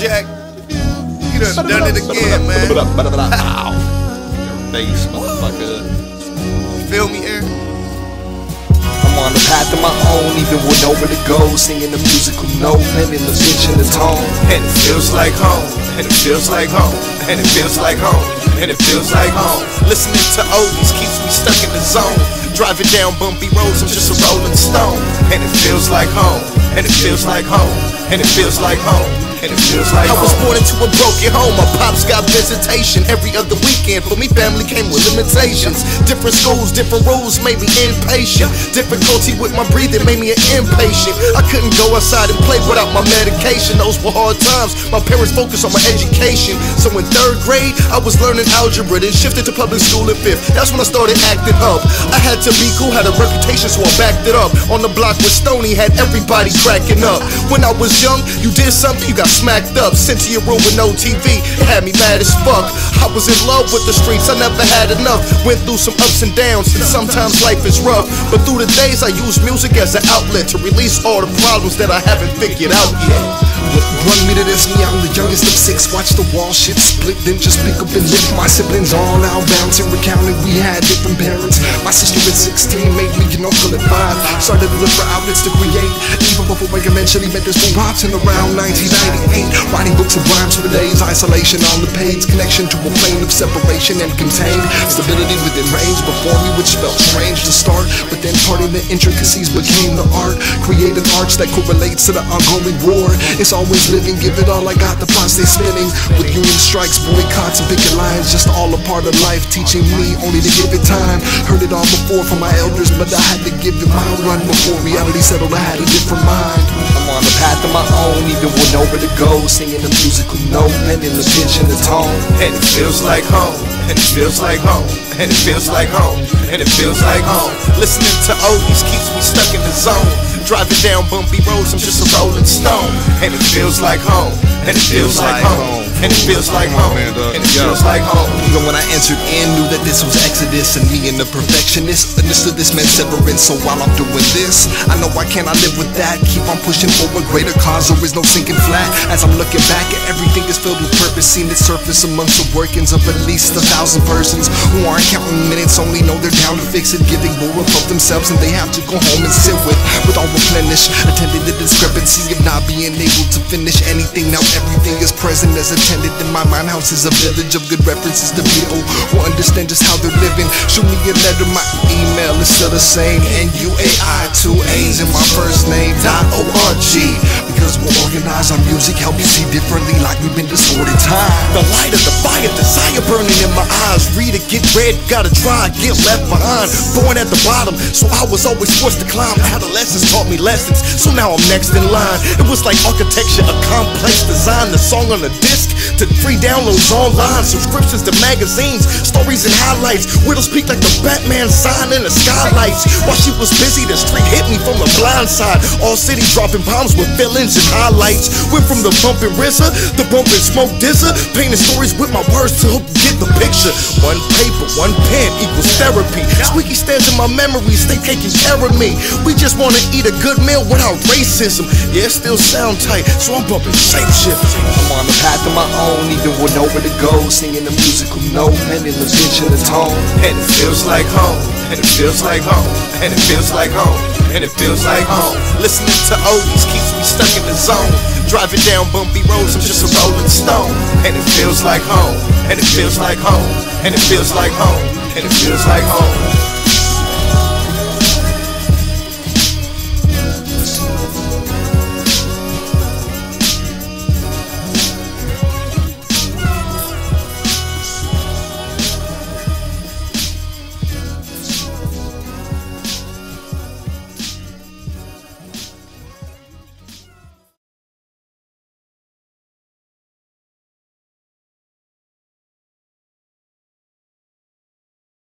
Jack. You done it again, man. Ow. Your face, motherfucker. Feel me, Air? I'm on the path of my own, even with nowhere to go. Singing the musical note, bending the pitch and the tone. And it feels like home, and it feels like home, and it feels like home, and it feels like home. Listening to oldies keeps me stuck in the zone. Driving down bumpy roads, I'm just a rolling stone. And it feels like home, and it feels like home, and it feels like home, and it feels like home. I was born into a broken home. My pops got visitation every other weekend. For me, family came with limitations. Different schools, different rules made me impatient. Difficulty with my breathing made me an impatient. I couldn't go outside and play without my medication. Those were hard times. My parents focused on my education. So in 3rd grade, I was learning algebra, then shifted to public school in 5th. That's when I started acting up. I had to be cool, had a reputation, so I backed it up. On the block with Stoney, had everybody cracking up. When I was young, you did something, you got smacked up. Sent to your room with no TV, it had me mad as fuck. I was in love with the streets, I never had enough. Went through some ups and downs, and sometimes life is rough. But through the days, I use music as an outlet to release all the problems that I haven't figured out yet. Run me to this, me, I'm the youngest of 6. Watch the wall shit split, then just pick up and lift. My siblings all out bouncing, recounting we had different parents. My sister at 16 made me an uncle at 5. Started to look for outlets to create, even before I eventually met this new pops in around 1998. Writing books of rhymes for the days, isolation on the page, connection to a plane of separation and contained stability within range before me, which felt strange to start. But then parting the intricacies became the art, creating arts that correlates to the ongoing war. It's always living, give it all I got, the plot stay spinning. With union strikes, boycotts, and picket lines, just all a part of life, teaching me only to give it time. Heard it all before from my elders, but I had to give it my run before reality settled. I had a different mind. I'm on the path of my own, even with nowhere to go. Singing the musical note, bending the pitch and the tone. And it feels like home, and it feels like home, and it feels like home, and it feels like home. Listening to oldies keeps me stuck in the zone. Driving down bumpy roads, I'm just a rolling stone. And it feels like home, and it feels like home, and it feels like home, and it feels like home. Even when I entered in, knew that this was Exodus, and me and the perfectionist understood this meant severance. So while I'm doing this, I know I cannot live with that. Keep on pushing for a greater cause, there is no sinking flat. As I'm looking back at everything is filled with purpose, seen its surface amongst the workings of at least 1,000 persons who aren't counting minutes, only know they're down to fix it, giving more of themselves, and they have to go home and sit with all replenished. Attending the discrepancy of not being able to finish anything. Now everything is present as attended in my mind. House is a village of good references to people who understand just how they're living. Shoot me a letter, my email is still the same. NUAI, 2 A's in my first name .org. Because we're organized, our music help you see differently, like we've been distorted time. The light of the fire, desire burning in my eyes. Read it, get red, gotta try, get left behind. Born at the bottom, so I was always forced to climb. Adolescence taught me lessons, so now I'm next in line. It was like architecture, a complex design. The song on the disc to free downloads online, subscriptions to magazines, stories and highlights. Widows peak like the Batman sign in the skylights. While she was busy, the street hit me from the blind side. All city dropping bombs with villains and highlights. Went from the bumping RZA, the bumping Smoke Dizza, painting stories with my words to help you get the picture. One paper, one pen equals therapy. Squeaky stands in my memories, they taking care of me. We just wanna eat a good meal without racism. Yeah, it still sound tight, so I'm bumping shapeshift. I'm on the path of my own, even with nowhere to go. Singing the musical note, bending the pitch and the tone. And it feels like home, and it feels like home, and it feels like home, and it feels like home. Listening to oldies keeps me stuck in the zone. Driving down bumpy roads, I'm just a rolling stone. And it feels like home, and it feels like home, and it feels like home, and it feels like home.